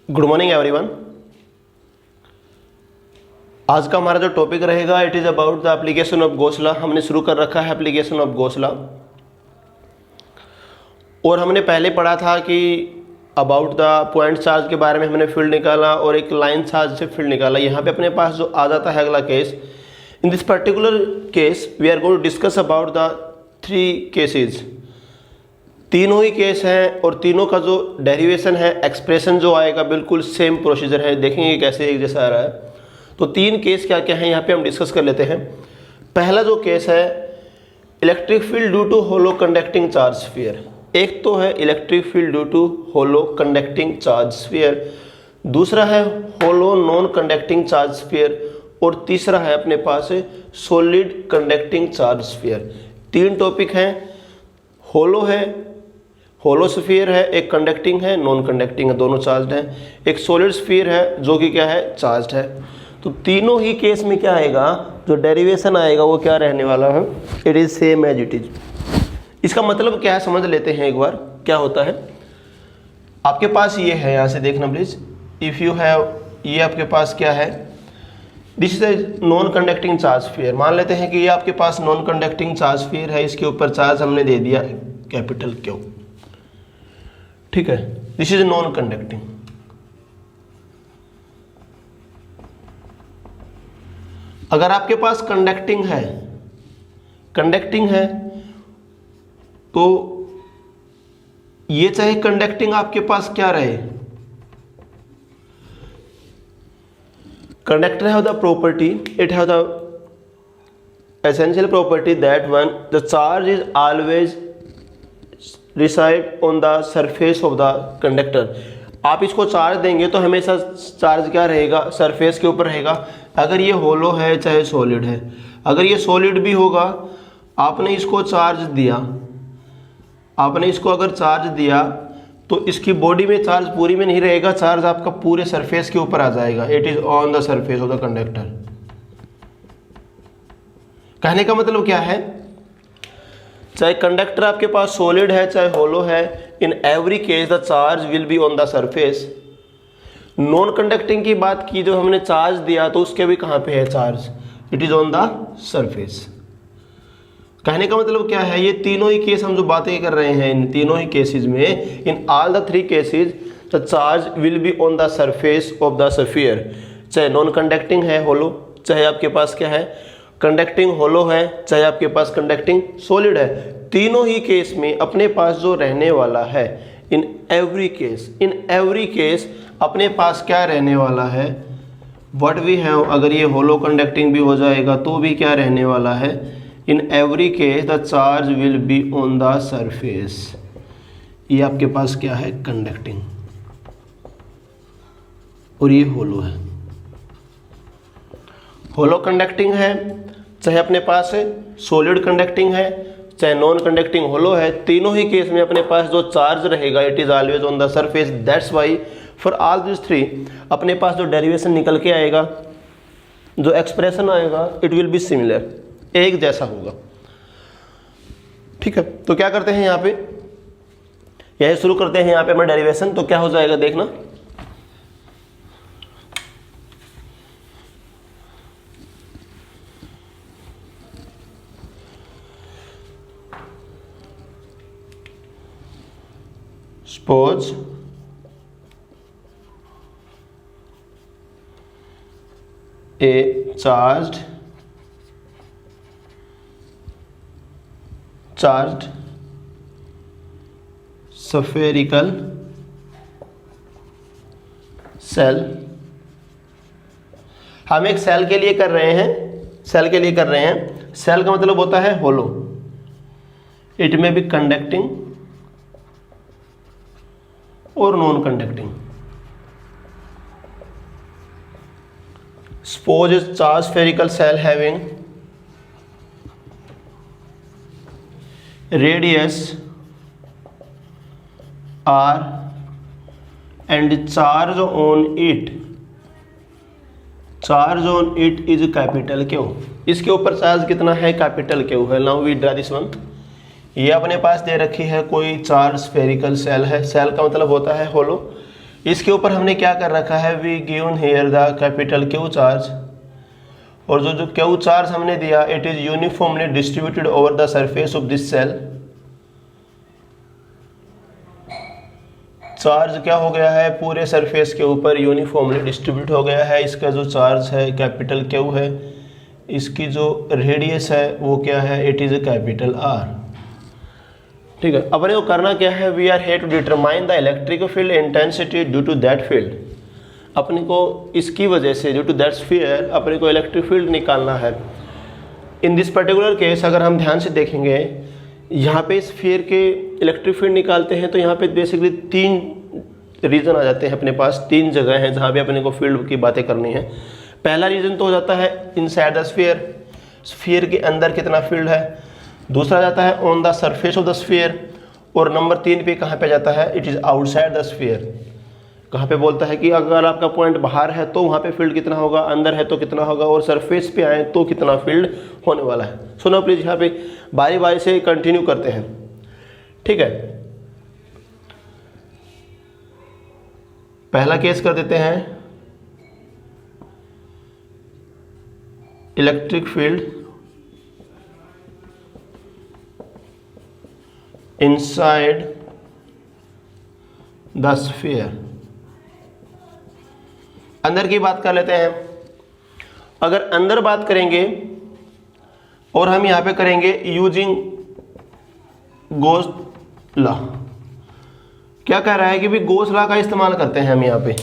Good morning everyone. आज का हमारा जो टॉपिक रहेगा it is about the application of Gauss law. हमने शुरू कर रखा है एप्लीकेशन ऑफ गॉस लॉ और हमने पहले पढ़ा था कि अबाउट द पॉइंट चार्ज के बारे में हमने फील्ड निकाला और एक लाइन चार्ज से फील्ड निकाला। यहाँ पे अपने पास जो आ जाता है अगला case, in this particular case we are going to discuss about the three cases. तीनों ही केस हैं और तीनों का जो डेरिवेशन है, एक्सप्रेशन जो आएगा बिल्कुल सेम प्रोसीजर है। देखेंगे कैसे एक जैसा आ रहा है। तो तीन केस क्या क्या हैं यहाँ पे हम डिस्कस कर लेते हैं। पहला जो केस है electric field due to hollow conducting charge sphere. एक तो है electric field due to hollow conducting charge sphere, दूसरा है hollow non conducting charge sphere और तीसरा है अपने पास सॉलिड कंडक्टिंग चार्ज स्फीयर। तीन टॉपिक हैं, होलो है, होलो स्फीयर है, एक कंडक्टिंग है, नॉन कंडक्टिंग है, दोनों चार्ज्ड हैं। एक सॉलिड स्फीयर है जो कि क्या है, चार्ज्ड है। तो तीनों ही केस में क्या आएगा, जो डेरिवेशन आएगा वो क्या रहने वाला है, it is same as it is. इसका मतलब क्या है समझ लेते हैं एक बार क्या होता है। आपके पास ये है, यहाँ से देखना प्लीज, इफ यू हैव, ये आपके पास क्या है, this is non conducting charge sphere. मान लेते हैं कि ये आपके पास नॉन कंडक्टिंग चार्ज स्फीयर है, इसके ऊपर चार्ज हमने दे दिया कैपिटल क्यू, ठीक है। This is non conducting. अगर आपके पास कंडक्टिंग है तो ये चाहे कंडक्टिंग आपके पास क्या रहे, conductor have the property, it have the essential property that one the charge is always reside on the surface of the conductor। आप इसको चार्ज देंगे तो हमेशा चार्ज क्या रहेगा, सरफेस के ऊपर रहेगा। अगर ये होलो है चाहे सॉलिड है, अगर ये सॉलिड भी होगा, आपने इसको चार्ज दिया, आपने इसको अगर चार्ज दिया तो इसकी बॉडी में चार्ज पूरी में नहीं रहेगा, चार्ज आपका पूरे सरफेस के ऊपर आ जाएगा। It is on the surface of the conductor. कहने का मतलब क्या है, चाहे कंडक्टर आपके पास सॉलिड है चाहे होलो है, in every case the charge will be on the surface. Non conducting की बात की, जो हमने चार्ज दिया तो उसके भी कहाँ पे है charge, it is on the surface. कहने का मतलब क्या है, ये तीनों ही केस हम जो बातें कर रहे हैं, इन तीनों ही केसेस में, in all the three cases the charge will be on the surface of the sphere. चाहे नॉन कंडक्टिंग है होलो, चाहे आपके पास क्या है कंडक्टिंग होलो है, चाहे आपके पास कंडक्टिंग सॉलिड है, तीनों ही केस में अपने पास जो रहने वाला है, इन एवरी केस अपने पास क्या रहने वाला है, व्हाट वी हैव। अगर ये होलो कंडक्टिंग भी हो जाएगा तो भी क्या रहने वाला है, in every case the charge will be on the surface. ये आपके पास क्या है, कंडक्टिंग, और ये होलो है। होलो कंडक्टिंग है, चाहे अपने पास सॉलिड कंडक्टिंग है, चाहे नॉन कंडक्टिंग होलो है, तीनों ही केस में अपने पास जो चार्ज रहेगा it is always on the surface. That's why for all this three अपने पास जो डेरिवेशन निकल के आएगा, जो एक्सप्रेशन आएगा, इट विल बी सिमिलर, एक जैसा होगा, ठीक है। तो क्या करते हैं यहाँ पे, यही शुरू करते हैं यहाँ पे हमारा डेरिवेशन। तो क्या हो जाएगा देखना, suppose a charged spherical cell। हम एक सेल के लिए कर रहे हैं, सेल का मतलब होता है होलो। इट में बी कंडक्टिंग और non conducting. Suppose a charged spherical cell having radius r and charge on it is capital Q। इसके ऊपर चार्ज कितना है, कैपिटल Q है। Now we draw this one. ये अपने पास दे रखी है कोई चार स्फेरिकल सेल है, सेल का मतलब होता है होलो। इसके ऊपर हमने क्या कर रखा है, we given here the capital Q charge, और जो क्यू चार्ज हमने दिया it is uniformly distributed over the surface of this shell. Charge क्या हो गया है, पूरे सरफेस के ऊपर यूनिफॉर्मली डिस्ट्रीब्यूट हो गया है। इसका जो चार्ज है कैपिटल क्यू है, इसकी जो रेडियस है वो क्या है, it is a capital R. ठीक है, अपने को करना क्या है, we are here to determine the electric field intensity due to that field. अपने को इसकी वजह से ड्यू टू दैट स्फीयर अपने को इलेक्ट्रिक फील्ड निकालना है। इन दिस पर्टिकुलर केस अगर हम ध्यान से देखेंगे, यहाँ पे स्फीयर के इलेक्ट्रिक फील्ड निकालते हैं तो यहाँ पे बेसिकली 3 रीज़न आ जाते हैं अपने पास, 3 जगह हैं जहाँ पे अपने को फील्ड की बातें करनी है। पहला रीज़न तो हो जाता है इनसाइड द स्फीयर, स्फीयर के अंदर कितना फील्ड है। दूसरा जाता है on the surface of the sphere, और नंबर 3 पे कहाँ पे जाता है, it is outside the sphere. कहाँ पे बोलता है कि अगर आपका पॉइंट बाहर है तो वहाँ पे फील्ड कितना होगा, अंदर है तो कितना होगा, और सरफेस पे आए तो कितना फील्ड होने वाला है। सुनो प्लीज, यहाँ पे बारी बारी से कंटिन्यू करते हैं। ठीक है, पहला केस कर देते हैं, electric field inside the sphere. अंदर की बात कर लेते हैं। अगर अंदर बात करेंगे और हम यहां पे करेंगे यूजिंग गोस लॉ, क्या कह रहा है कि भी गोस लॉ का इस्तेमाल करते हैं हम यहाँ पे।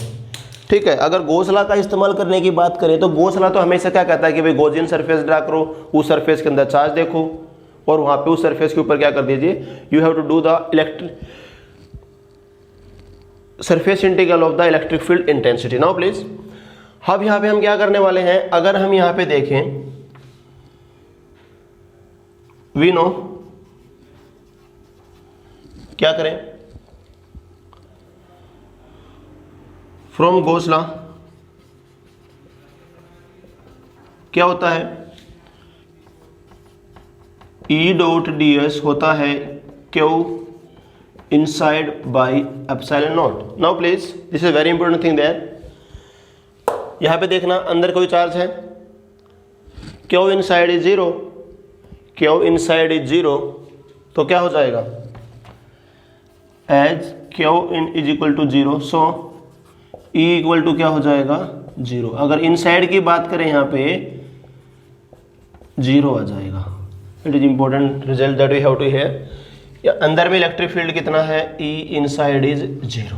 ठीक है, अगर गोस लॉ का इस्तेमाल करने की बात करें तो गोस लॉ तो हमेशा क्या कहता है कि भाई गॉसियन सरफेस ड्रा करो, उस सरफेस के अंदर चार्ज देखो, और वहां पे उस सरफेस के ऊपर क्या कर दीजिए, you have to do the electric surface integral of the electric field intensity. Now please, अब यहां पे हम क्या करने वाले हैं, अगर हम यहां पे देखें, वी नो, क्या करें, फ्रॉम गॉस लॉ क्या होता है, ई डॉट डी एस होता है Q inside by epsilon naught. Now please, this is a very important thing there. यहाँ पे देखना, अंदर कोई चार्ज है, Q inside is 0, Q inside is 0, तो क्या हो जाएगा, as Q in is equal to 0, so E equal to क्या हो जाएगा 0। अगर इनसाइड की बात करें यहाँ पे 0 आ जाएगा। It is important result that we have to here. अंदर में इलेक्ट्रिक फील्ड कितना है, E इनसाइड इज 0,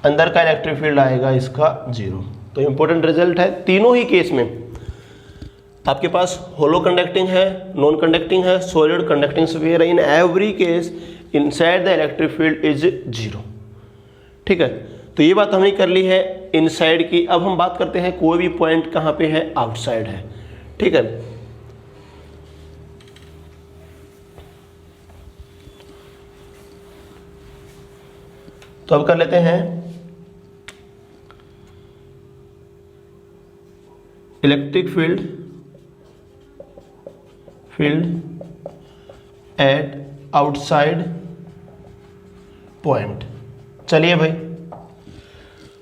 अंदर का इलेक्ट्रिक फील्ड आएगा इसका 0। तो इंपॉर्टेंट रिजल्ट है। तीनों ही केस में आपके पास होलो कंडक्टिंग है, नॉन कंडक्टिंग है, सॉलिड कंडक्टिंग स्फीयर है। In every case inside the electric field is 0। ठीक है, तो ये बात हमने कर ली है इनसाइड की। अब हम बात करते हैं कोई भी पॉइंट कहाँ पे है, आउटसाइड है। ठीक है, तो अब कर लेते हैं electric field at outside point. चलिए भाई,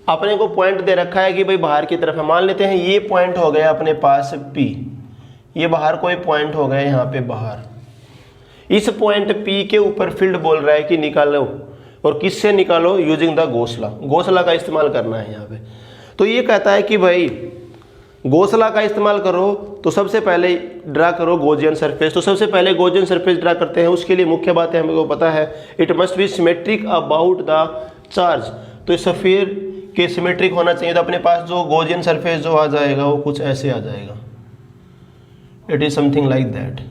अपने को पॉइंट दे रखा है कि भाई बाहर की तरफ है। मान लेते हैं ये पॉइंट हो गया अपने पास P, ये बाहर कोई पॉइंट हो गया यहाँ पे बाहर। इस पॉइंट P के ऊपर फील्ड बोल रहा है कि निकालो, और किससे निकालो, using the Gauss law. Gauss law का इस्तेमाल करना है यहाँ पे। तो ये कहता है कि भाई गॉस लॉ का इस्तेमाल करो, तो सबसे पहले ड्रा करो गॉसियन सरफेस। तो सबसे पहले गॉसियन सरफेस ड्रा करते हैं। उसके लिए मुख्य बात है, हमको पता है it must be symmetric about the charge. तो इस स्फीयर के सिमेट्रिक होना चाहिए। तो अपने पास जो गॉसियन सरफेस जो आ जाएगा वो कुछ ऐसे आ जाएगा, it is something like that.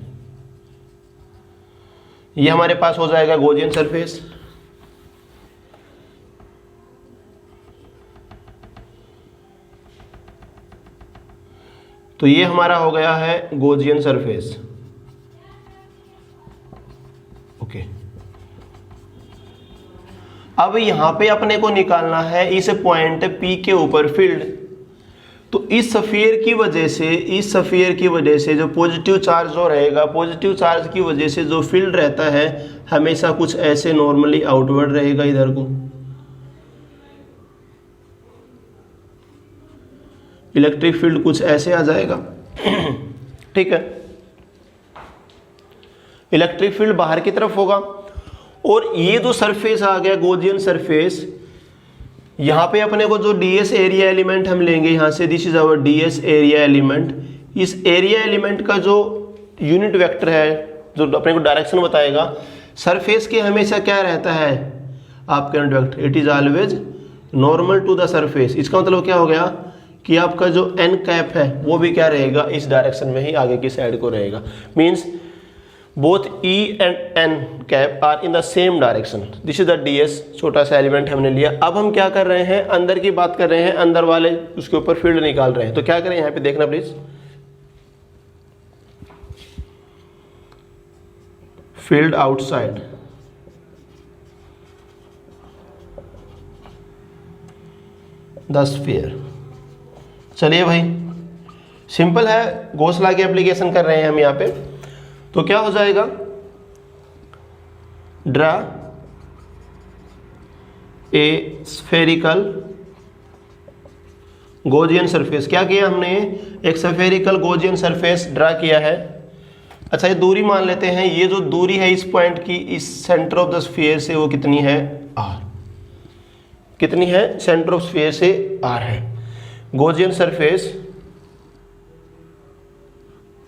ये हमारे पास हो जाएगा गॉसियन सरफेस। तो ये हमारा हो गया है गॉसियन सरफेस। ओके, अब यहां पे अपने को निकालना है इस पॉइंट P के ऊपर फील्ड। तो इस स्फीयर की वजह से जो पॉजिटिव चार्ज जो रहेगा, पॉजिटिव चार्ज की वजह से जो फील्ड रहता है हमेशा कुछ ऐसे नॉर्मली आउटवर्ड रहेगा इधर को। इलेक्ट्रिक फील्ड कुछ ऐसे आ जाएगा। ठीक है, इलेक्ट्रिक फील्ड बाहर की तरफ होगा। और ये जो सरफेस आ गया गॉसियन सरफेस, यहाँ पे अपने को जो ds एरिया एलिमेंट हम लेंगे यहाँ से, this is our ds area element. इस एरिया एलिमेंट का जो यूनिट वेक्टर है, जो अपने को डायरेक्शन बताएगा, सरफेस के हमेशा क्या रहता है आपका unit vector, it is always normal to the surface. इसका मतलब क्या हो गया कि आपका जो n कैप है वो भी क्या रहेगा, इस डायरेक्शन में ही आगे की साइड को रहेगा। Means both E and N cap are in the same direction. This is the ds, छोटा सा एलिमेंट हमने लिया। अब हम क्या कर रहे हैं, अंदर की बात कर रहे हैं, अंदर वाले उसके ऊपर फील्ड निकाल रहे हैं। तो क्या करें, यहाँ पे देखना please, field outside, the sphere. चलिए भाई, सिंपल है, गॉस लॉ की एप्लीकेशन कर रहे हैं हम यहाँ पे। तो क्या हो जाएगा, draw a spherical Gaussian surface. क्या किया हमने, एक स्फेरिकल गॉसियन सरफेस ड्रा किया है। अच्छा, ये दूरी मान लेते हैं, ये जो दूरी है इस पॉइंट की इस सेंटर ऑफ द स्फीयर से, वो कितनी है, r। कितनी है, सेंटर ऑफ स्फीयर से r है। Gaussian surface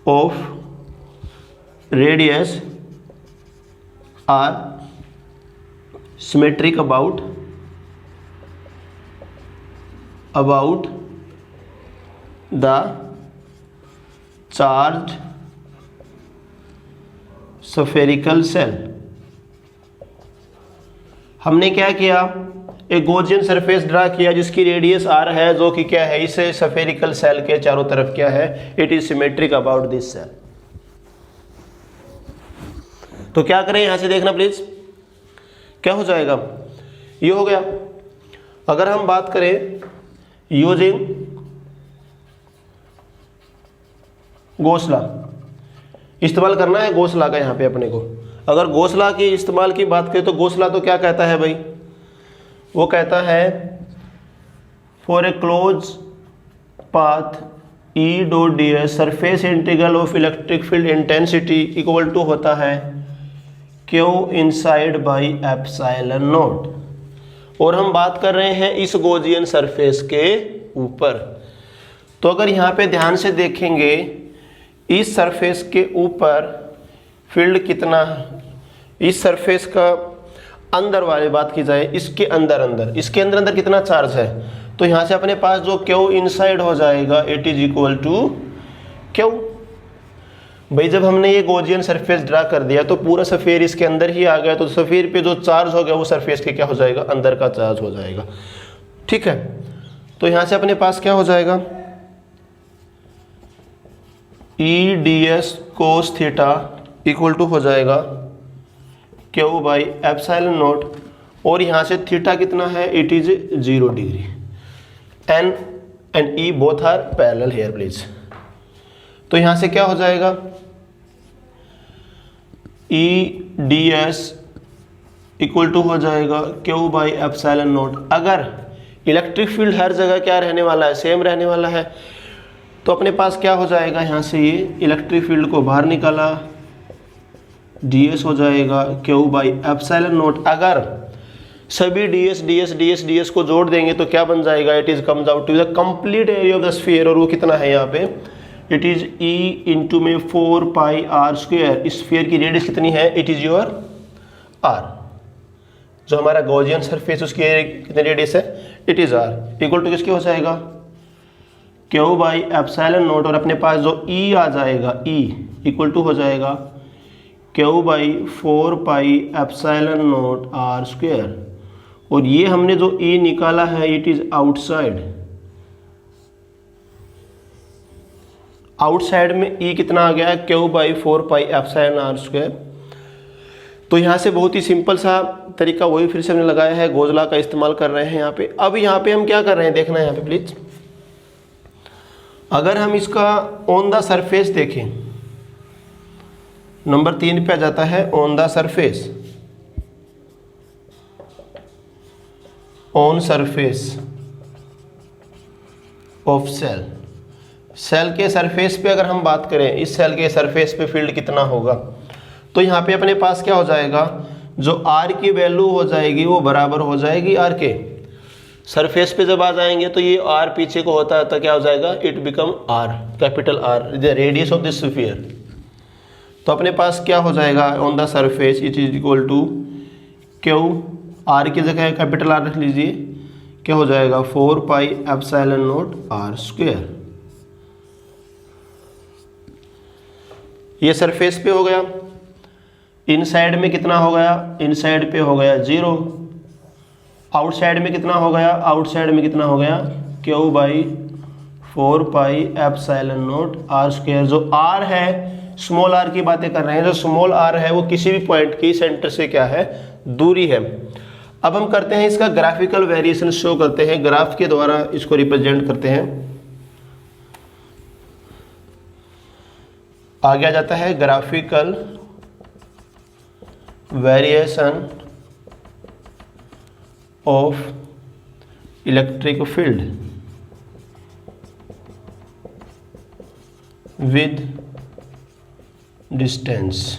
of radius R symmetric about the charge spherical shell. हमने क्या किया, एक गॉसियन सरफेस ड्रा किया जिसकी रेडियस r है, जो कि क्या है, इस स्फेरिकल सेल के चारों तरफ क्या है, it is symmetric about this shell. तो क्या करें, यहां से देखना प्लीज, क्या हो जाएगा, ये हो गया। अगर हम बात करें यूजिंग गॉस लॉ, इस्तेमाल करना है गॉस लॉ का यहाँ पे अपने को। अगर गॉस लॉ की इस्तेमाल की बात करें तो गॉस लॉ तो क्या कहता है भाई, वो कहता है for a close path E dot ds surface integral of electric field intensity equal to होता है Q inside by epsilon naught. और हम बात कर रहे हैं इस गॉसियन सरफेस के ऊपर। तो अगर यहाँ पे ध्यान से देखेंगे, इस सरफेस के ऊपर फील्ड कितना है, इस सरफेस का अंदर वाली बात की जाए, इसके अंदर कितना चार्ज है, तो यहाँ से अपने पास जो Q इनसाइड हो जाएगा, it is equal to Q। भाई जब हमने ये गॉसियन सरफेस ड्रा कर दिया तो पूरा स्फीयर इसके अंदर ही आ गया, तो स्फीयर पे जो चार्ज हो गया वो सरफेस के क्या हो जाएगा, अंदर का चार्ज हो जाएगा। ठीक है, तो यहाँ से अपने पास क्या हो जाएगा, E ds cos theta equal to हो जाएगा Q बाई एप्सिलॉन नॉट। और यहाँ से थीटा कितना है, it is 0 degree. N and E both are parallel here please. तो यहाँ से क्या हो जाएगा, E ds इक्वल टू हो जाएगा Q बाई एप्सिलॉन नॉट। अगर इलेक्ट्रिक फील्ड हर जगह क्या रहने वाला है, सेम रहने वाला है, तो अपने पास क्या हो जाएगा, यहाँ से ये इलेक्ट्रिक फील्ड को बाहर निकाला, ds हो जाएगा Q बाई एप्सिलॉन नॉट। अगर सभी ds को जोड़ देंगे तो क्या बन जाएगा, it is comes out to the complete area of the sphere. और वो कितना है यहाँ पे, इट इज E इंटू में 4 पाई r स्क्वायर। इस स्फीयर की रेडियस कितनी है, इट इज योर r। जो हमारा गॉसियन सरफेस उसकी कितनी रेडियस है, it is r equal to किसके हो जाएगा, Q बाई एप्सिलॉन नॉट। और अपने पास जो E आ जाएगा, E इक्वल टू हो जाएगा Q by 4 pi epsilon not r square. और ये हमने जो E निकाला है, इट इज आउटसाइड। आउटसाइड में E कितना आ गया है, Q by 4 pi epsilon r square. तो यहाँ से बहुत ही सिंपल सा तरीका वही फिर से हमने लगाया है, गॉस लॉ का इस्तेमाल कर रहे हैं यहाँ पे। अब यहाँ पे हम क्या कर रहे हैं, देखना है यहाँ पे प्लीज। अगर हम इसका ऑन द सरफेस देखें, नंबर 3 पे आ जाता है on the surface, on surface of cell. Cell के सरफेस पे अगर हम बात करें, इस सेल के सरफेस पे फील्ड कितना होगा, तो यहाँ पे अपने पास क्या हो जाएगा, जो आर की वैल्यू हो जाएगी वो बराबर हो जाएगी आर के। सरफेस पे जब आ जाएंगे तो ये आर पीछे को होता है तो क्या हो जाएगा, it become R, capital R, the radius of this sphere. तो अपने पास क्या हो जाएगा, on the surface it is equal to Q, R की जगह कैपिटल आर रख लीजिए, क्या हो जाएगा 4 pi epsilon naught R square. ये सरफेस पे हो गया। इनसाइड में कितना हो गया, इनसाइड पे हो गया 0, आउटसाइड में कितना हो गया, आउटसाइड में कितना हो गया Q by 4 pi epsilon naught R square. जो आर है, स्मॉल आर की बातें कर रहे हैं, जो स्मॉल आर है वो किसी भी पॉइंट की सेंटर से क्या है, दूरी है। अब हम करते हैं इसका ग्राफिकल वेरिएशन शो करते हैं, ग्राफ के द्वारा इसको रिप्रेजेंट करते हैं। आगे आ जाता है graphical variation of electric field with distance.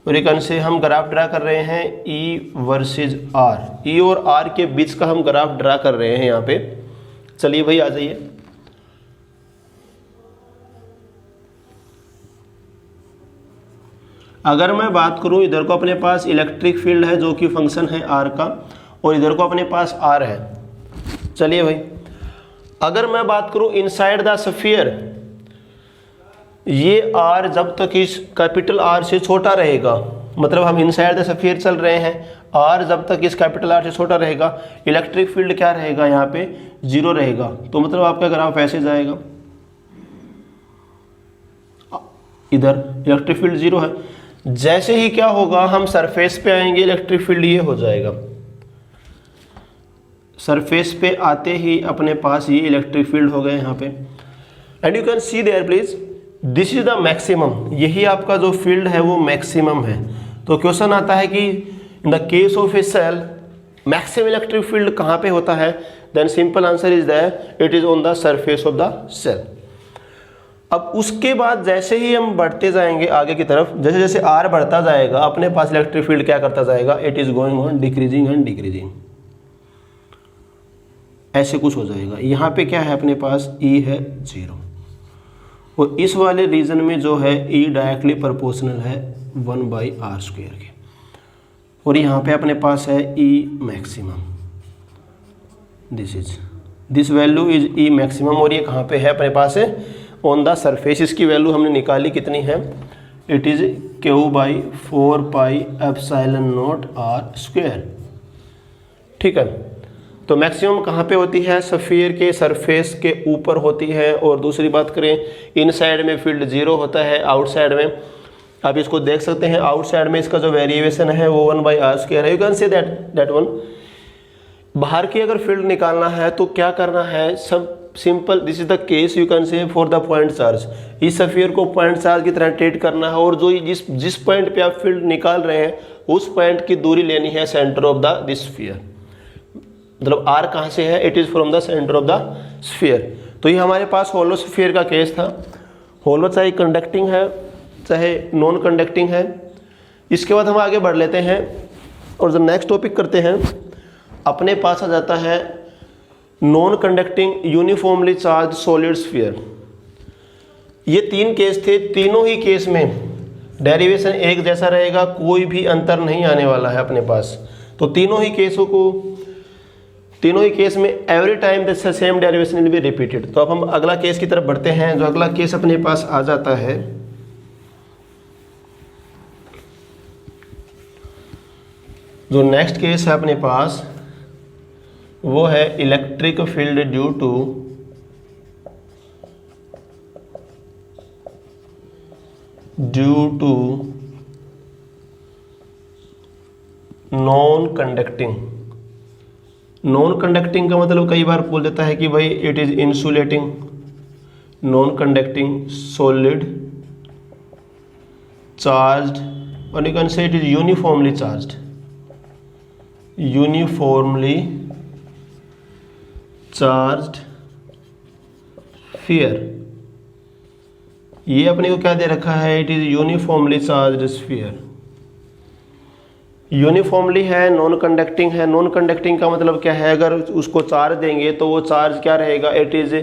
और एक अंश से हम ग्राफ ड्रा कर रहे हैं ई वर्सेस आर, ई और आर के बीच का हम ग्राफ ड्रा कर रहे हैं यहाँ पे। चलिए भाई आ जाइए। अगर मैं बात करूं, इधर को अपने पास इलेक्ट्रिक फील्ड है जो कि फंक्शन है आर का, और इधर को अपने पास आर है। चलिए भाई, अगर मैं बात करूं इनसाइड द स्फीयर, ये आर जब तक इस कैपिटल आर से छोटा रहेगा, मतलब हम इनसाइड द स्फीयर चल रहे हैं, आर जब तक इस कैपिटल आर से छोटा रहेगा, इलेक्ट्रिक फील्ड क्या रहेगा, यहाँ पे 0 रहेगा। तो मतलब आपका ग्राफ ऐसे जाएगा, इधर इलेक्ट्रिक फील्ड 0 है। जैसे ही क्या होगा, हम सरफेस पे आएंगे, इलेक्ट्रिक फील्ड ये हो जाएगा। सरफेस पे आते ही अपने पास ये इलेक्ट्रिक फील्ड हो गए यहाँ पे। And you can see there please, this is the maximum, यही आपका जो फील्ड है वो मैक्सिमम है। तो क्वेश्चन आता है कि in the case of a cell maximum electric field कहाँ पे होता है, then simple answer is that it is on the surface of the cell. अब उसके बाद जैसे ही हम बढ़ते जाएंगे आगे की तरफ, जैसे जैसे आर बढ़ता जाएगा, अपने पास इलेक्ट्रिक फील्ड क्या करता जाएगा, it is going on decreasing and decreasing, ऐसे कुछ हो जाएगा। यहाँ पे क्या है अपने पास, ई है 0, और इस वाले रीजन में जो है ई डायरेक्टली प्रोपोर्शनल है 1/r² के, और यहाँ पे अपने पास है E maximum, this value is E maximum, और ये कहाँ पे है अपने पास है ऑन द सरफेस। इसकी वैल्यू हमने निकाली कितनी है, it is Q by 4 pi epsilon naught R square. ठीक है, तो मैक्सिमम कहाँ पे होती है, स्फीयर के सरफेस के ऊपर होती है। और दूसरी बात करें, इनसाइड में फील्ड 0 होता है, आउटसाइड में आप इसको देख सकते हैं, आउटसाइड में इसका जो वेरिएशन है वो 1/r² है। You can say that one. बाहर की अगर फील्ड निकालना है तो क्या करना है, सब simple, this is the case you can से फॉर द पॉइंट चार्ज। इस स्फीयर को पॉइंट चार्ज की तरह ट्रीट करना है, और जो जिस पॉइंट पे आप फील्ड निकाल रहे हैं उस पॉइंट की दूरी लेनी है centre of the this sphere. मतलब आर कहाँ से है, it is from the centre of the sphere. तो ये हमारे पास होलो स्फीयर का केस था। होलो चाहे कंडक्टिंग है चाहे नॉन कंडक्टिंग है। इसके बाद हम आगे बढ़ लेते हैं और जो नेक्स्ट टॉपिक करते हैं, अपने पास आ जाता है non conducting uniformly charge solid sphere. ये 3 केस थे, तीनों ही केस में डेरिवेशन एक जैसा रहेगा, कोई भी अंतर नहीं आने वाला है अपने पास। तो तीनों ही केस में every time the same derivation will be repeated. तो अब हम अगला केस की तरफ बढ़ते हैं। जो अगला केस अपने पास आ जाता है, जो नेक्स्ट केस है अपने पास, वो है electric field due to non conducting. Non conducting का मतलब कई बार बोल देता है कि भाई it is insulating non conducting solid charged, और you can say it is uniformly charged, uniformly charged sphere, ये अपने को क्या दे रखा है, it is uniformly charged sphere. Uniformly है, नॉन कंडक्टिंग है। नॉन कंडक्टिंग का मतलब क्या है, अगर उसको चार्ज देंगे तो वो चार्ज क्या रहेगा, it is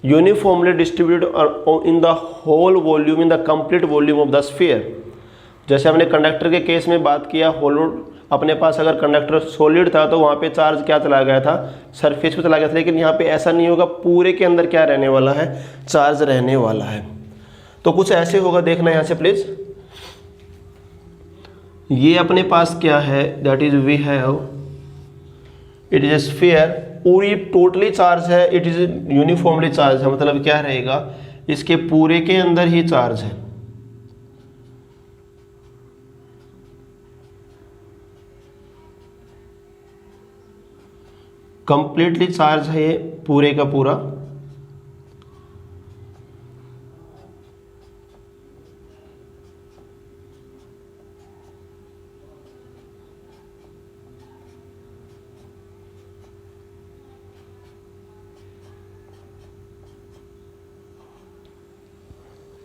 uniformly distributed in the whole volume, in the complete volume of the sphere. जैसे हमने कंडक्टर के केस में बात किया, होलो अपने पास अगर कंडक्टर सॉलिड था तो वहाँ पे चार्ज क्या चला गया था, सरफेस पे चला गया था। लेकिन यहाँ पे ऐसा नहीं होगा, पूरे के अंदर क्या रहने वाला है, चार्ज रहने वाला है। तो कुछ ऐसे होगा, देखना यहाँ से प्लीज। ये अपने पास क्या है, that is we have, it is a sphere, पूरी टोटली चार्ज है, इट इज यूनिफॉर्मली चार्ज है। मतलब क्या रहेगा, इसके पूरे के अंदर ही चार्ज है। कंप्लीटली चार्ज है ये पूरे का पूरा।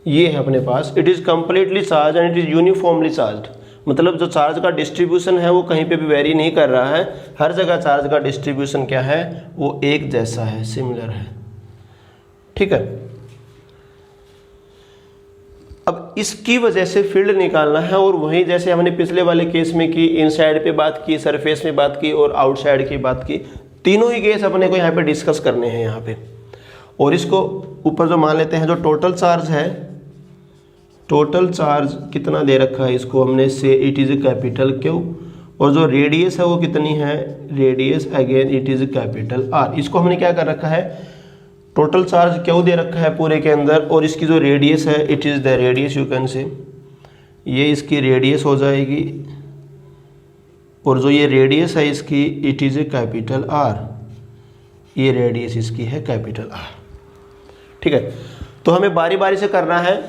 ये है अपने पास, it is completely charge and it is uniformly charged. मतलब जो चार्ज का डिस्ट्रीब्यूशन है वो कहीं पे भी वेरी नहीं कर रहा है, हर जगह चार्ज का डिस्ट्रीब्यूशन क्या है, वो एक जैसा है, सिमिलर है। ठीक है, अब इसकी वजह से फील्ड निकालना है, और वही जैसे हमने पिछले वाले केस में की, इनसाइड पे बात की, सरफेस में बात की और आउटसाइड की बात की, तीनों ही केस अपने को यहाँ पे डिस्कस करने हैं यहाँ पे। और इसको ऊपर जो मान लेते हैं, जो टोटल चार्ज है, टोटल चार्ज कितना दे रखा है इसको हमने, से इट इज कैपिटल क्यू, और जो रेडियस है वो कितनी है, radius again it is capital R. इसको हमने क्या कर रखा है, टोटल चार्ज क्यू दे रखा है पूरे के अंदर, और इसकी जो रेडियस है, it is the radius, you can से, ये इसकी रेडियस हो जाएगी, और जो ये रेडियस है इसकी, it is a capital are, ये रेडियस इसकी है कैपिटल आर। ठीक है, तो हमें बारी बारी से करना है,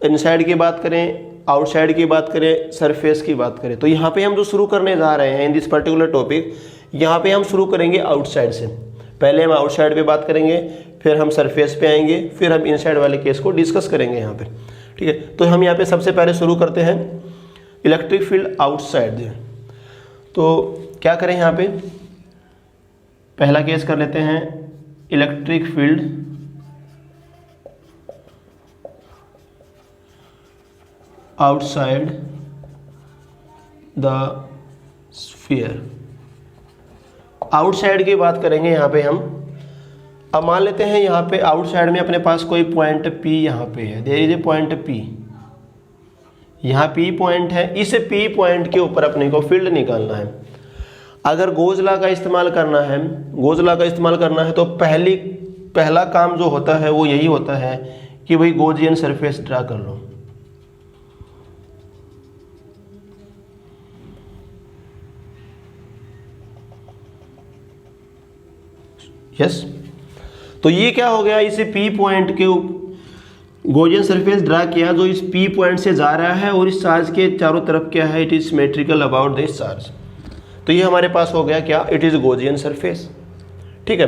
इनसाइड की बात करें, आउटसाइड की बात करें, सरफेस की बात करें। तो यहाँ पे हम जो शुरू करने जा रहे हैं इन दिस पर्टिकुलर टॉपिक, यहाँ पे हम शुरू करेंगे आउटसाइड से। पहले हम आउटसाइड पे बात करेंगे, फिर हम सरफेस पे आएंगे, फिर हम इनसाइड वाले केस को डिस्कस करेंगे यहाँ पे। ठीक है, तो हम यहाँ पे सबसे पहले शुरू करते हैं इलेक्ट्रिक फील्ड आउटसाइड। तो क्या करें, यहाँ पे पहला केस कर लेते हैं, electric field outside the sphere. Outside की बात करेंगे यहाँ पे हम। अब मान लेते हैं यहाँ पे आउटसाइड में अपने पास कोई पॉइंट P यहाँ पे है, there is a point P, यहाँ P पॉइंट है, इस P पॉइंट के ऊपर अपने को फील्ड निकालना है। अगर गोज लॉ का इस्तेमाल करना है, गोज लॉ का इस्तेमाल करना है तो पहला काम जो होता है वो यही होता है कि भाई गोजियन सरफेस ड्रा कर लो। यस, तो ये क्या हो गया, इसे P पॉइंट के गोजियन सरफेस ड्रा किया जो इस P पॉइंट से जा रहा है, और इस चार्ज के चारों तरफ क्या है, it is symmetrical about this charge. तो ये हमारे पास हो गया क्या, इट इज गोजियन सरफेस। ठीक है,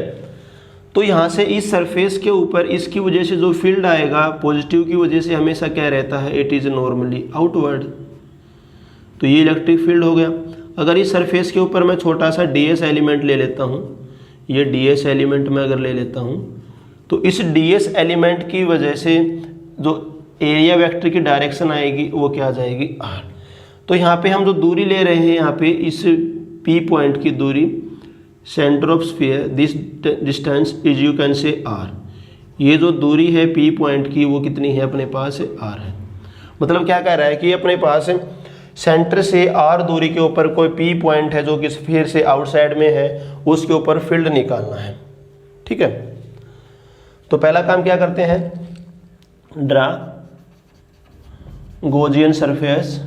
तो यहाँ से इस सरफेस के ऊपर इसकी वजह से जो फील्ड आएगा, पॉजिटिव की वजह से हमेशा क्या रहता है, इट इज नॉर्मली आउटवर्ड। तो ये इलेक्ट्रिक फील्ड हो गया। अगर इस सरफेस के ऊपर मैं छोटा सा ds एलिमेंट ले लेता हूँ, ये ds एलिमेंट मैं अगर ले लेता हूँ, तो इस ds एलिमेंट की वजह से जो एरिया वेक्टर की डायरेक्शन आएगी वो क्या आ जाएगी, r। तो यहाँ पे हम जो दूरी ले रहे हैं, यहाँ पे इस P पॉइंट की दूरी, centre of sphere, this distance is you can से r। ये जो दूरी है P पॉइंट की वो कितनी है अपने पास, r है। मतलब क्या कह रहा है कि अपने पास सेंटर से r दूरी के ऊपर कोई P पॉइंट है जो कि स्फीयर से आउटसाइड में है, उसके ऊपर फील्ड निकालना है। ठीक है, तो पहला काम क्या करते हैं, draw Gaussian surface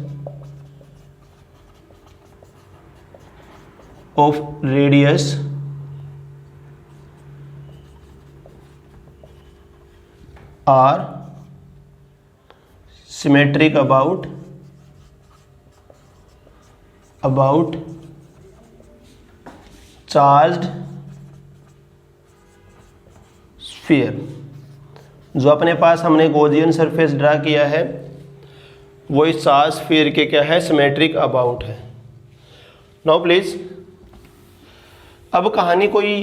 of radius r symmetric about charged sphere। जो अपने पास हमने गॉसियन सरफेस ड्रा किया है वो इस चार्ज स्फीयर के क्या है, सिमेट्रिक अबाउट है। नाउ प्लीज, अब कहानी कोई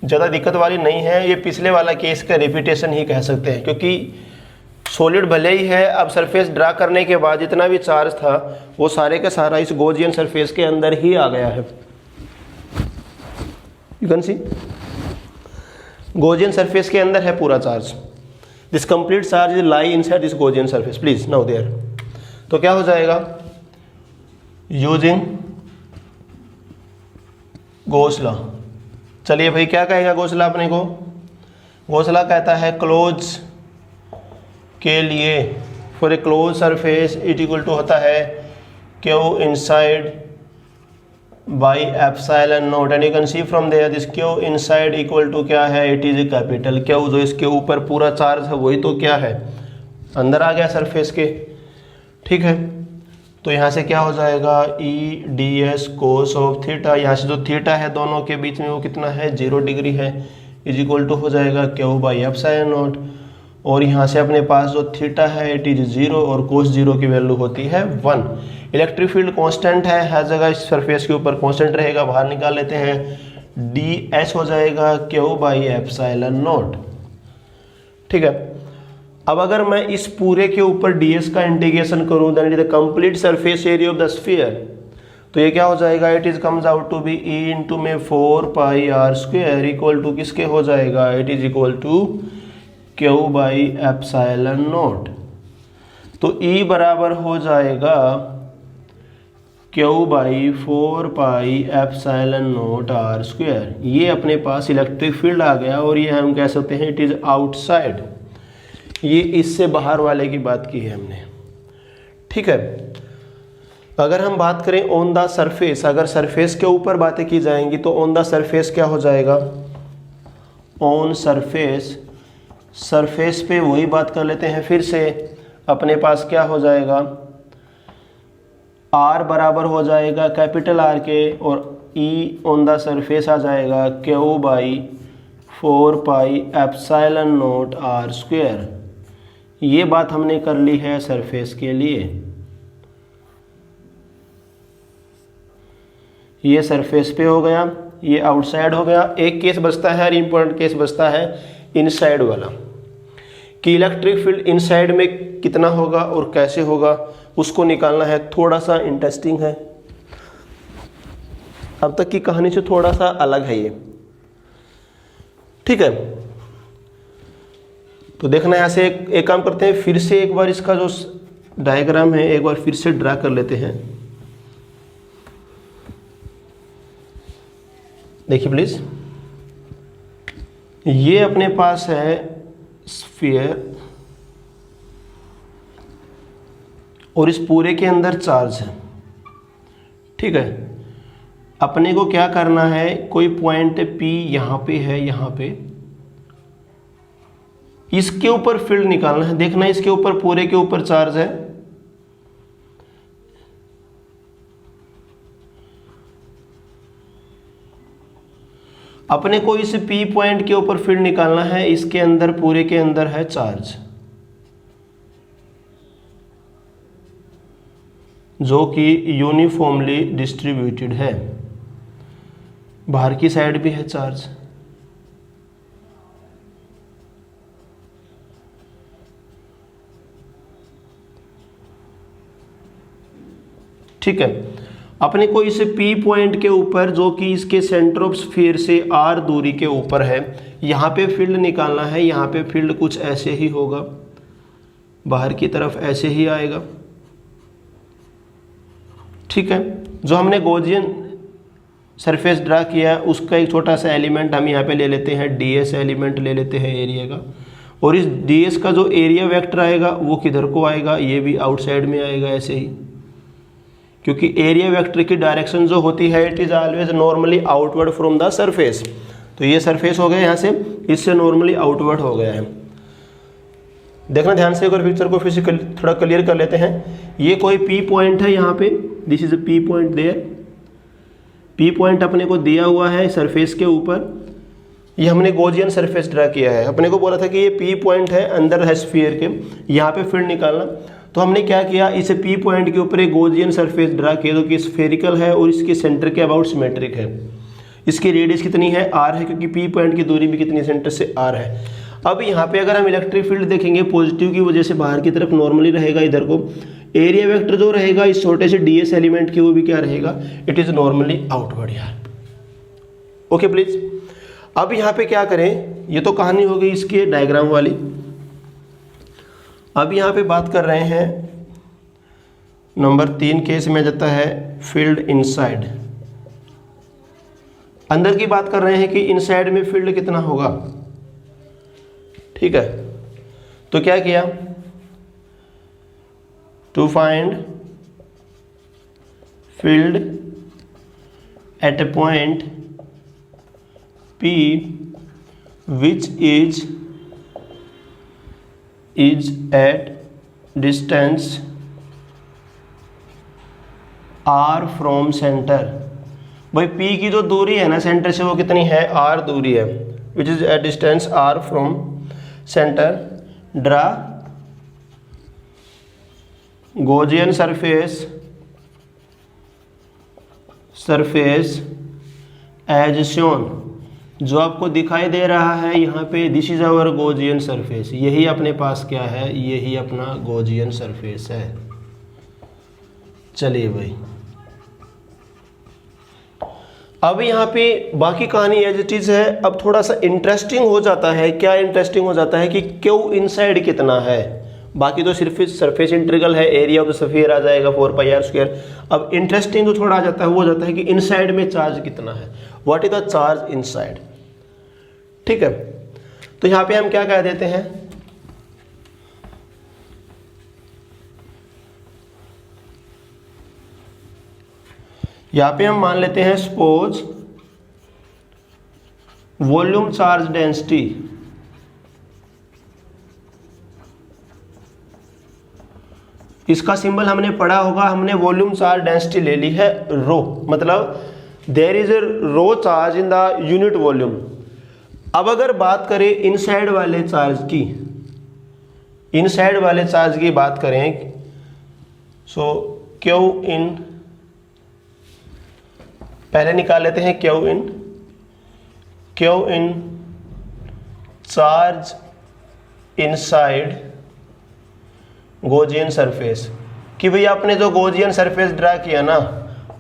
ज़्यादा दिक्कत वाली नहीं है, ये पिछले वाला केस का रिपीटेशन ही कह सकते हैं, क्योंकि सॉलिड भले ही है, अब सरफेस ड्रा करने के बाद जितना भी चार्ज था वो सारे का सारा इस गॉसियन सरफेस के अंदर ही आ गया है। You can see Gaussian surface के अंदर है पूरा charge. This complete charge is lie inside this Gaussian surface. Please now there, तो क्या हो जाएगा, यूजिंग गॉस लॉ। चलिए भाई, क्या कहेगा गॉस लॉ अपने को? गॉस लॉ कहता है क्लोज के लिए for a close surface it equal to होता है Q inside by epsilon naught, and you can see from there this Q inside equal to क्या है, it is a capital Q. जो इसके ऊपर पूरा चार्ज है वही तो क्या है, अंदर आ गया सरफेस के। ठीक है, तो यहाँ से क्या हो जाएगा, E D S cos of theta, यहाँ से जो थीटा है दोनों के बीच में वो कितना है, 0 डिग्री है, इज इक्वल टू हो जाएगा क्यू बाई एप्सिलॉन नॉट। और यहाँ से अपने पास जो थीटा है इट इज 0 और कोस 0 की वैल्यू होती है 1। इलेक्ट्रिक फील्ड कांस्टेंट है, हर जगह इस सरफेस के ऊपर कांस्टेंट रहेगा, बाहर निकाल लेते हैं, डी एच हो जाएगा क्यू बाई एप्सिलॉन नॉट। ठीक है, अब अगर मैं इस पूरे के ऊपर डी एस का इंटीग्रेशन करूँ that is the complete surface area of the sphere, तो ये क्या हो जाएगा, it is comes out to be E into में 4 pi R square equal to किसके हो जाएगा, it is equal to Q by epsilon naught. तो E बराबर हो जाएगा Q by 4 pi epsilon naught R square. ये अपने पास इलेक्ट्रिक फील्ड आ गया और ये हम कह सकते हैं इट इज आउटसाइड। ये इससे बाहर वाले की बात की है हमने। ठीक है, अगर हम बात करें ऑन द सरफेस, अगर सरफेस के ऊपर बातें की जाएंगी तो ऑन द सरफेस क्या हो जाएगा, ऑन सरफेस, सरफेस पे वही बात कर लेते हैं फिर से। अपने पास क्या हो जाएगा, R बराबर हो जाएगा कैपिटल R के, और E ऑन द सरफेस आ जाएगा Q by 4 pi epsilon naught R square. ये बात हमने कर ली है सरफेस के लिए। ये सरफेस पे हो गया, ये आउटसाइड हो गया। एक केस बचता है, इंपॉर्टेंट केस बचता है इनसाइड वाला, कि इलेक्ट्रिक फील्ड इनसाइड में कितना होगा और कैसे होगा, उसको निकालना है। थोड़ा सा इंटरेस्टिंग है, अब तक की कहानी से थोड़ा सा अलग है ये। ठीक है, तो देखना यहाँ से एक काम करते हैं, फिर से एक बार इसका जो डायग्राम है एक बार फिर से ड्रा कर लेते हैं। देखिए प्लीज, ये अपने पास है स्फीयर और इस पूरे के अंदर चार्ज है। ठीक है, अपने को क्या करना है, कोई पॉइंट P यहाँ पे है, यहाँ पे इसके ऊपर फील्ड निकालना है। देखना इसके ऊपर पूरे के ऊपर चार्ज है, अपने को इस P पॉइंट के ऊपर फील्ड निकालना है। इसके अंदर पूरे के अंदर है चार्ज जो कि यूनिफॉर्मली डिस्ट्रीब्यूटेड है, बाहर की साइड भी है चार्ज। ठीक है, अपने को इस P पॉइंट के ऊपर जो कि इसके सेंटर ऑफ स्फीयर से R दूरी के ऊपर है, यहाँ पे फील्ड निकालना है। यहाँ पे फील्ड कुछ ऐसे ही होगा, बाहर की तरफ ऐसे ही आएगा। ठीक है, जो हमने गॉसियन सरफेस ड्रा किया उसका एक छोटा सा एलिमेंट हम यहाँ पे ले लेते हैं, ds एलिमेंट ले लेते हैं एरिया का, और इस ds का जो एरिया वेक्टर आएगा वो किधर को आएगा, ये भी आउटसाइड में आएगा ऐसे ही, क्योंकि एरिया वेक्टर की डायरेक्शन जो होती है it is always normally outward from the surface. तो ये सरफेस हो गया, यहाँ से इससे नॉर्मली आउटवर्ड हो गया है। देखना ध्यान से, अगर पिक्चर को फिर से थोड़ा क्लियर कर लेते हैं। ये कोई P पॉइंट है यहाँ पे, this is a P point there. P point अपने को दिया हुआ है सरफेस के ऊपर, ये हमने गॉसियन सरफेस ड्रा किया है। अपने को बोला था कि ये पी पॉइंट है अंदर है स्फीयर के, यहाँ पे फील्ड निकालना। तो हमने क्या किया, इसे पी पॉइंट के ऊपर एक गॉसियन सरफेस ड्रा किया जो कि स्फेरिकल है और इसके सेंटर के अबाउट सिमेट्रिक है। इसकी रेडियस कितनी है, आर है, क्योंकि पी पॉइंट की दूरी भी कितनी सेंटर से आर है। अब यहाँ पे अगर हम इलेक्ट्रिक फील्ड देखेंगे, पॉजिटिव की वजह से बाहर की तरफ नॉर्मली रहेगा इधर को, एरिया वेक्टर जो रहेगा इस छोटे से ds एलिमेंट की वो भी क्या रहेगा, इट इज नॉर्मली आउटवर्ड यार। Okay please. अब यहाँ पे क्या करें, ये तो कहानी हो गई इसके डायग्राम वाली। अब यहाँ पे बात कर रहे हैं नंबर 3 केस में जाता है फील्ड इनसाइड। अंदर की बात कर रहे हैं कि इनसाइड में फील्ड कितना होगा। ठीक है, तो क्या किया, to find field at a point P which is at distance r from center। भाई P की जो दूरी है ना सेंटर से वो कितनी है, r दूरी है, which is at distance r from center। Draw Gaussian surface as shown. जो आपको दिखाई दे रहा है यहाँ पे, this is our Gaussian surface. यही अपने पास क्या है, यही अपना गॉसियन सरफेस है। चलिए भाई, अब यहाँ पे बाकी कहानी एज इट इज है। अब थोड़ा सा इंटरेस्टिंग हो जाता है। क्या इंटरेस्टिंग हो जाता है कि क्यू इनसाइड कितना है। बाकी तो सिर्फ सरफेस इंटीग्रल है, एरिया ऑफ द स्फीयर आ जाएगा 4πr²। अब इंटरेस्टिंग जो थोड़ा आ जाता है वो हो जाता है कि इनसाइड में चार्ज कितना है, what is the charge inside. ठीक है, तो यहां पे हम क्या कह देते हैं, यहां पे हम मान लेते हैं सपोज वॉल्यूम चार्ज डेंसिटी इसका सिंबल हमने पढ़ा होगा, हमने वॉल्यूम चार्ज डेंसिटी ले ली है रो, मतलब there is a rho charge in the unit volume. अब अगर बात करें इनसाइड वाले चार्ज की, इनसाइड वाले चार्ज की बात करें, सो क्यू इन पहले निकाल लेते हैं, Q in charge inside Gaussian surface. कि भैया आपने जो गॉसियन सरफेस ड्रा किया ना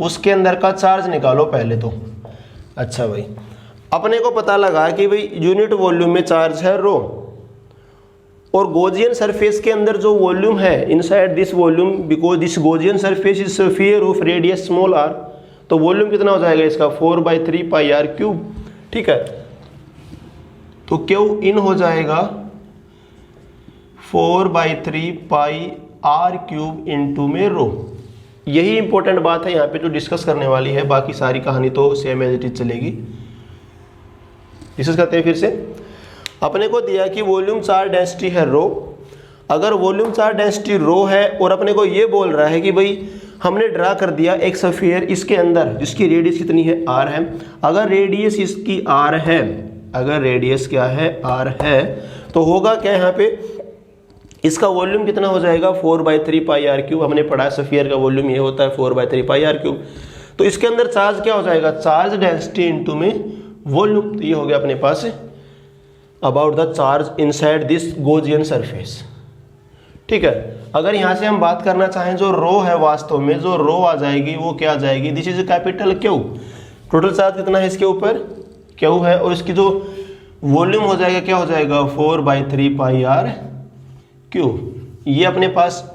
उसके अंदर का चार्ज निकालो पहले तो। अच्छा भाई, अपने को पता लगा कि भाई यूनिट वॉल्यूम में चार्ज है रो, और गॉसियन सरफेस के अंदर जो वॉल्यूम है inside this volume, because this Gaussian surface is sphere of radius small r, तो वॉल्यूम कितना हो जाएगा इसका 4/3πr³। ठीक है, तो क्यू इन हो जाएगा 4/3πr³ इंटू में रो। यही इंपॉर्टेंट बात है यहाँ पे जो डिस्कस करने वाली है, बाकी सारी कहानी तो सेम एज इट इज चलेगी। डिस्कस करते हैं फिर से। अपने को दिया कि वॉल्यूम चार्ज डेंसिटी है रो। अगर वॉल्यूम चार्ज डेंसिटी रो है और अपने को ये बोल रहा है कि भाई हमने ड्रा कर दिया एक स्फीयर इसके अंदर जिसकी रेडियस कितनी है r है। अगर रेडियस इसकी r है, अगर रेडियस क्या है r है, तो होगा क्या यहाँ पे, इसका वॉल्यूम कितना हो जाएगा 4/3πr³। हमने पढ़ा स्फीयर का वॉल्यूम ये होता है 4/3πr³। तो इसके अंदर चार्ज क्या हो जाएगा, चार्ज डेंसिटी इंटू में वॉल्यूम। तो ये हो गया अपने पास about the charge inside this Gaussian surface. ठीक है, अगर यहाँ से हम बात करना चाहें जो रो है, वास्तव में जो रो आ जाएगी वो क्या आ जाएगी, this is capital Q. Total charge कितना है इसके ऊपर, क्यू है, और इसकी जो वॉल्यूम हो जाएगा क्या हो जाएगा 4/3πr³। ये अपने पास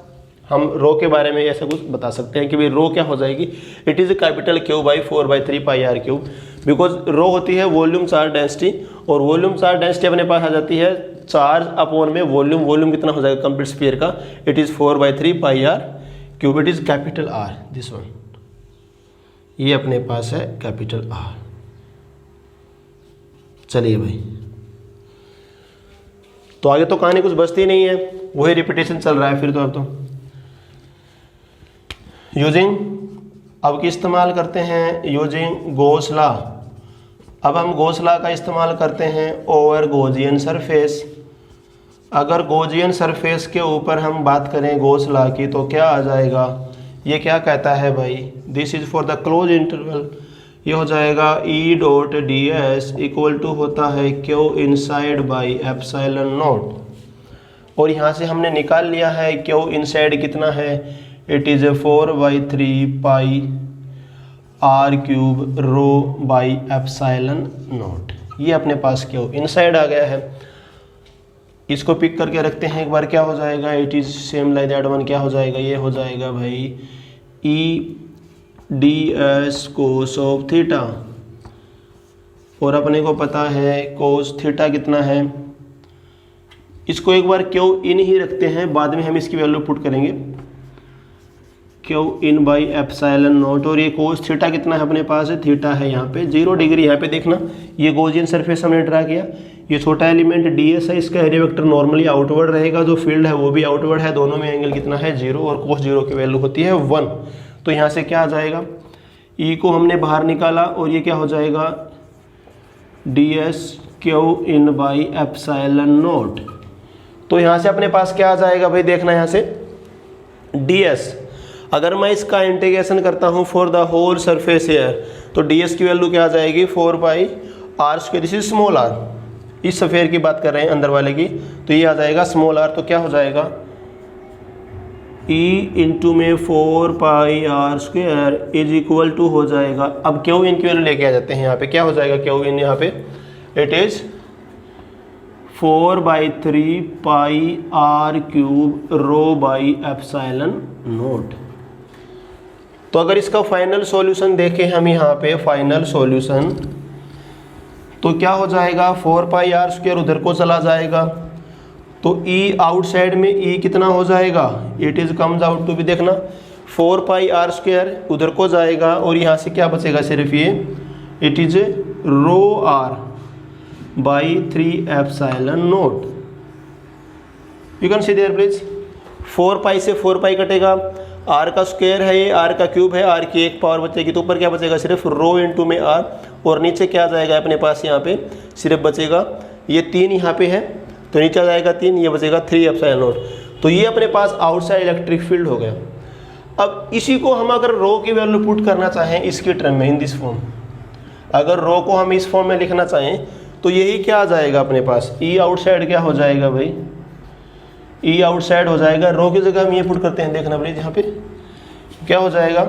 हम रो के बारे में ऐसा कुछ बता सकते हैं कि भाई रो क्या हो जाएगी, it is capital Q by 4/3πr³। Because rho होती है वॉल्यूम चार्ज डेंसिटी, और वॉल्यूम चार्ज डेंसिटी अपने पास आ जाती है चार्ज अपॉन में वॉल्यूम। वॉल्यूम कितना हो जाएगा कंप्लीट स्फीयर का, it is 4/3πr³। It is capital R, this one, ये अपने पास है कैपिटल R। चलिए भाई, तो आगे तो कहानी कुछ बचती नहीं है, वही रिपीटेशन चल रहा है फिर तो। अब तो यूजिंग अब की इस्तेमाल करते हैं यूजिंग गॉस लॉ अब हम गॉस लॉ का इस्तेमाल करते हैं ओवर गॉसियन सरफेस। अगर गॉसियन सरफेस के ऊपर हम बात करें गॉस लॉ की तो क्या आ जाएगा, ये क्या कहता है भाई, this is for the close interval, ये हो जाएगा E dot D S equal to होता है Q inside by epsilon naught. और यहाँ से हमने निकाल लिया है क्यू इनसाइड कितना है, it is 4/3 pi R cube rho by epsilon naught. ये अपने पास क्यू इनसाइड आ गया है। इसको पिक करके रखते हैं एक बार, क्या हो जाएगा, it is same like that one, क्या हो जाएगा, ये हो जाएगा भाई E D S cos of theta. और अपने को पता है कोस थीटा कितना है, इसको एक बार क्यू इन ही रखते हैं, बाद में हम इसकी वैल्यू पुट करेंगे, Q in by epsilon naught. और ये कोस थीटा कितना है अपने पास, है थीटा है यहाँ पे 0 डिग्री। यहाँ पे देखना ये गॉसियन सरफेस हमने ड्रा किया, ये छोटा एलिमेंट डी एस है, इसका एरिया वेक्टर नॉर्मली आउटवर्ड रहेगा, जो फील्ड है वो भी आउटवर्ड है, दोनों में एंगल कितना है 0 और कोस 0 की वैल्यू होती है 1। तो यहाँ से क्या आ जाएगा, ई को हमने बाहर निकाला और ये क्या हो जाएगा D S Q in by epsilon naught. तो यहाँ से अपने पास क्या आ जाएगा भाई, देखना यहाँ से डी एस, अगर मैं इसका इंटीग्रेशन करता हूँ for the whole surface area तो डी एस की वैल्यू क्या आ जाएगी 4/r², this is small R, इस सफ़ेयर की बात कर रहे हैं अंदर वाले की, तो ये आ जाएगा स्मॉल आर। तो क्या हो जाएगा ई इंटू में 4πr² इज इक्वल टू हो जाएगा, अब क्यू इन की वैल्यू लेके आ जाते हैं यहाँ पे, क्या हो जाएगा क्यू इन यहाँ पे, it is 4/3 pi R cube rho by epsilon naught. तो अगर इसका फाइनल सॉल्यूशन देखें हम यहाँ पे, फाइनल सॉल्यूशन तो क्या हो जाएगा 4πr² उधर को चला जाएगा, तो E आउटसाइड में E कितना हो जाएगा, it is comes out to भी देखना 4πr² उधर को जाएगा, और यहाँ से क्या बचेगा सिर्फ ये, it is rho r by 3 epsilon naught. You can see there please, 4π से 4π कटेगा, r का स्क्वायर है ये, r का क्यूब है, r की 1 पावर बचेगी, तो ऊपर क्या बचेगा सिर्फ रो इंटू में r, और नीचे क्या आ जाएगा अपने पास यहाँ पे सिर्फ बचेगा ये 3 यहाँ पे है, तो नीचे आ जाएगा 3, ये बचेगा 3 एप्सिलॉन नॉट। तो ये अपने पास आउटसाइड इलेक्ट्रिक फील्ड हो गया। अब इसी को हम अगर रो की वैल्यू पुट करना चाहें इसके टर्म में, इन दिस फॉर्म, अगर रो को हम इस फॉर्म में लिखना चाहें तो यही क्या आ जाएगा अपने पास, ई आउटसाइड क्या हो जाएगा भाई, ई आउटसाइड हो जाएगा, रो की जगह हम ये पुट करते हैं, देखना प्लीज यहाँ पे क्या हो जाएगा,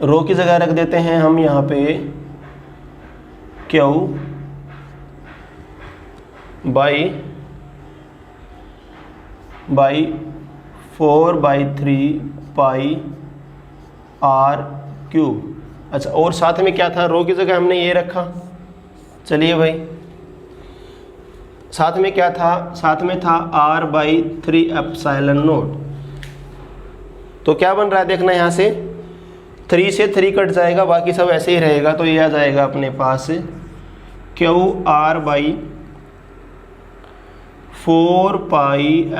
रो की जगह रख देते हैं हम यहाँ पे Q by 4/3 pi R cube. अच्छा, और साथ में क्या था, रो की जगह हमने ये रखा, चलिए भाई साथ में क्या था, साथ में था r/3 एप्सिलॉन नॉट। तो क्या बन रहा है देखना, यहाँ से 3 से 3 कट जाएगा, बाकी सब ऐसे ही रहेगा, तो ये आ जाएगा अपने पास QR/4π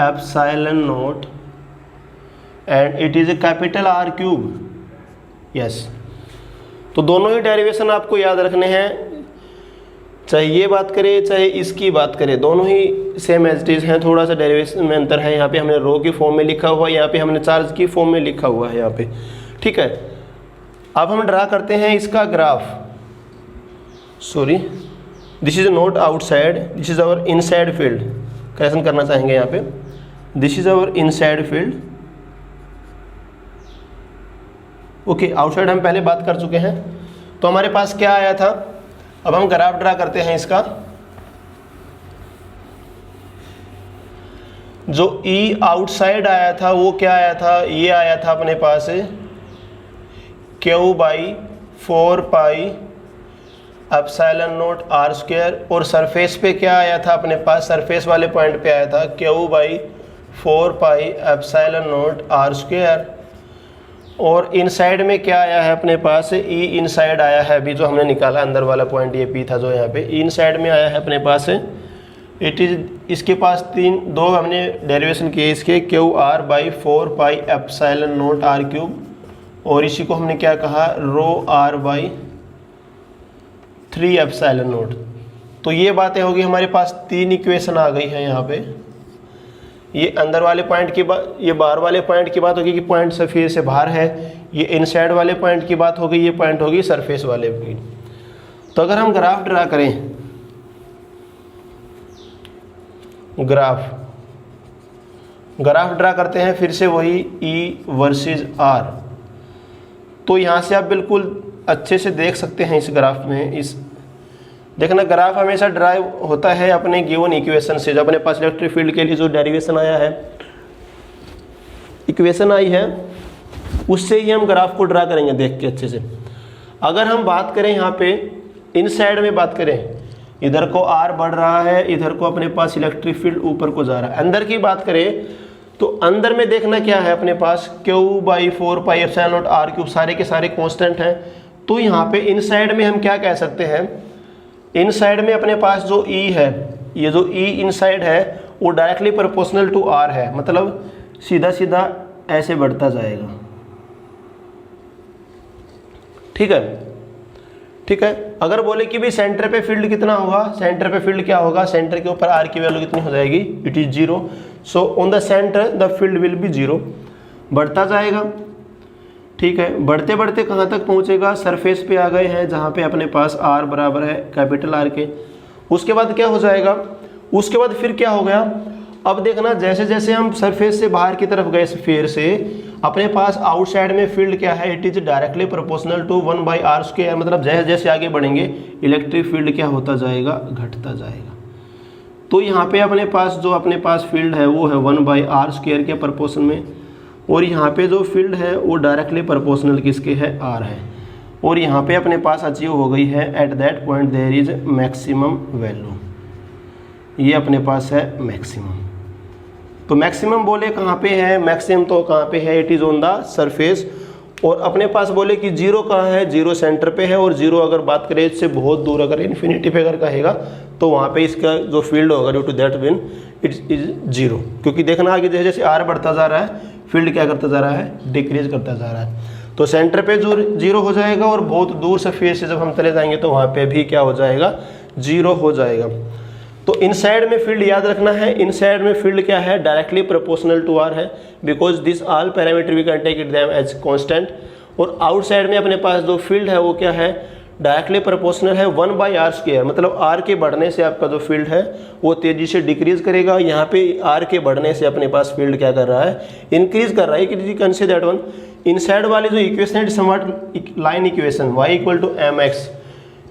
epsilon naught and it is a capital R cube. Yes, तो दोनों ही डेरिवेशन आपको याद रखने हैं, चाहे ये बात करें चाहे इसकी बात करें, दोनों ही सेम एज इट इज हैं, थोड़ा सा डेरिवेशन में अंतर है। यहाँ पे हमने रो की फॉर्म में लिखा हुआ है, यहाँ पे हमने चार्ज की फॉर्म में लिखा हुआ है यहाँ पे, ठीक है। अब हम ड्रा करते हैं इसका graph, sorry this is not outside, this is our inside field, correction करना चाहेंगे यहाँ पे, this is our inside field, okay. Outside हम पहले बात कर चुके हैं, तो हमारे पास क्या आया था, अब हम ग्राफ ड्रा करते हैं इसका। जो E आउटसाइड आया था वो क्या आया था, ये आया था अपने पास Q/4π एप्सिलॉन नॉट R², और सरफेस पे क्या आया था अपने पास, सरफेस वाले पॉइंट पे आया था Q/4π एप्सिलॉन नॉट R², और इनसाइड में क्या आया है अपने पास, E इनसाइड आया है, अभी जो हमने निकाला अंदर वाला पॉइंट ये P था, जो यहाँ पे E इनसाइड में आया है अपने पास, इट इज, इसके पास दो हमने डेरिवेशन किए इसके, QR/4π एप्सिलॉन नॉट R³ और इसी को हमने क्या कहा, रो आर बाई 3 एप्सिलॉन नॉट। तो ये बातें होगी, हमारे पास 3 इक्वेशन आ गई है यहाँ पे। ये अंदर वाले पॉइंट की बात, ये बाहर वाले पॉइंट की बात होगी कि पॉइंट सरफेस से बाहर है। ये इनसाइड वाले पॉइंट की बात होगी, ये पॉइंट होगी सरफेस वाले की। तो अगर हम ग्राफ ड्रा करें, ग्राफ ड्रा करते हैं फिर से वही E वर्सेस R। तो यहाँ से आप बिल्कुल अच्छे से देख सकते हैं इस ग्राफ में। इस देखना, ग्राफ हमेशा ड्राइव होता है अपने गिवन इक्वेशन से। जो अपने पास इलेक्ट्रिक फील्ड के लिए जो डेरिवेशन आया है, इक्वेशन आई है, उससे ही हम ग्राफ को ड्रा करेंगे देख के अच्छे से। अगर हम बात करें यहाँ पे इनसाइड में बात करें, इधर को R बढ़ रहा है, इधर को अपने पास इलेक्ट्रिक फील्ड ऊपर को जा रहा है। अंदर की बात करें तो अंदर में देखना क्या है अपने पास, Q/4πε0r3 सारे के सारे कांस्टेंट हैं। तो यहाँ पे इनसाइड में हम क्या कह सकते हैं, इनसाइड में अपने पास जो E है, ये जो E इनसाइड है वो डायरेक्टली प्रोपोर्शनल टू R है, मतलब सीधा सीधा ऐसे बढ़ता जाएगा। ठीक है, ठीक है। अगर बोले कि भाई सेंटर पे फील्ड कितना होगा, सेंटर पे फील्ड क्या होगा, सेंटर के ऊपर R की वैल्यू कितनी हो जाएगी, it is 0। So on the centre the field will be 0, बढ़ता जाएगा। ठीक है, बढ़ते बढ़ते कहाँ तक पहुँचेगा, सरफेस पे आ गए हैं जहाँ पे अपने पास R बराबर है कैपिटल R के। उसके बाद क्या हो जाएगा, उसके बाद फिर क्या हो गया, अब देखना जैसे जैसे हम सरफेस से बाहर की तरफ गए स्फीयर से, अपने पास आउटसाइड में फील्ड क्या है, it is directly proportional to 1/r²। मतलब जैसे जैसे आगे बढ़ेंगे इलेक्ट्रिक फील्ड क्या होता जाएगा, घटता जाएगा। तो यहाँ पे अपने पास जो अपने पास फील्ड है वो है 1/r² के प्रोपोर्शन में, और यहाँ पे जो फील्ड है वो डायरेक्टली प्रोपोर्शनल किसके है, R है। और यहाँ पे अपने पास अचीव हो गई है at that point there is maximum value, ये अपने पास है मैक्सिमम। तो मैक्सिमम बोले कहाँ पे है, मैक्सिमम तो कहाँ पे है, it is on the surface. और अपने पास बोले कि 0 कहाँ है, 0 सेंटर पे है। और 0 अगर बात करें इससे बहुत दूर, अगर इन्फिनिटी पे अगर कहेगा तो वहाँ पे इसका जो फील्ड होगा due to that win it is 0। क्योंकि देखना आगे जैसे जैसे R बढ़ता जा रहा है फील्ड क्या करता जा रहा है, डिक्रीज करता जा रहा है। तो सेंटर पे जो 0 हो जाएगा, और बहुत दूर सरफेस से जब हम चले जाएंगे तो वहाँ पे भी क्या हो जाएगा, 0 हो जाएगा। तो इनसाइड में फील्ड याद रखना है, इनसाइड में फील्ड क्या है, डायरेक्टली प्रोपोर्शनल टू R है, because this all parameter we can take it them as constant. और आउटसाइड में अपने पास जो फील्ड है वो क्या है, डायरेक्टली प्रोपोर्शनल है 1/r²। मतलब R के बढ़ने से आपका जो फील्ड है वो तेजी से डिक्रीज करेगा। यहाँ पे R के बढ़ने से अपने पास फील्ड क्या कर रहा है, इंक्रीज कर रहा है। कि कंसीडर दैट वन, इनसाइड वाली जो इक्वेशन है somewhat line equation y = mx,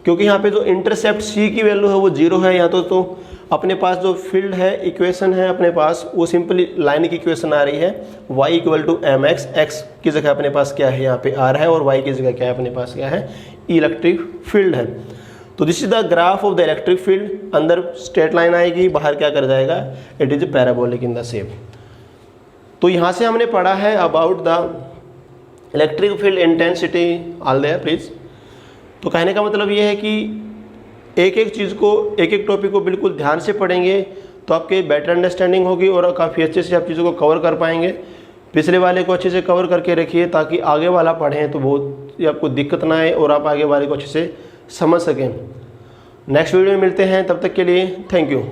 क्योंकि यहाँ पे जो इंटरसेप्ट C की वैल्यू है वो 0 है। यहाँ तो अपने पास जो फील्ड है इक्वेशन है अपने पास वो सिंपली लाइन की इक्वेशन आ रही है, y = mx। x की जगह अपने पास क्या है, यहाँ पे R है, और y की जगह क्या है अपने पास क्या है, इलेक्ट्रिक फील्ड है। तो this is the graph of the electric field. अंदर स्ट्रेट लाइन आएगी, बाहर क्या कर जाएगा, it is parabolic in the shape. तो यहाँ से हमने पढ़ा है about the electric field intensity. All there please. तो कहने का मतलब ये है कि एक एक चीज़ को, एक एक टॉपिक को बिल्कुल ध्यान से पढ़ेंगे तो आपके बेटर अंडरस्टैंडिंग होगी और काफ़ी अच्छे से आप चीज़ों को कवर कर पाएंगे। पिछले वाले को अच्छे से कवर करके रखिए ताकि आगे वाला पढ़ें तो बहुत आपको दिक्कत ना आए और आप आगे वाले को अच्छे से समझ सकें। नेक्स्ट वीडियो में मिलते हैं, तब तक के लिए थैंक यू।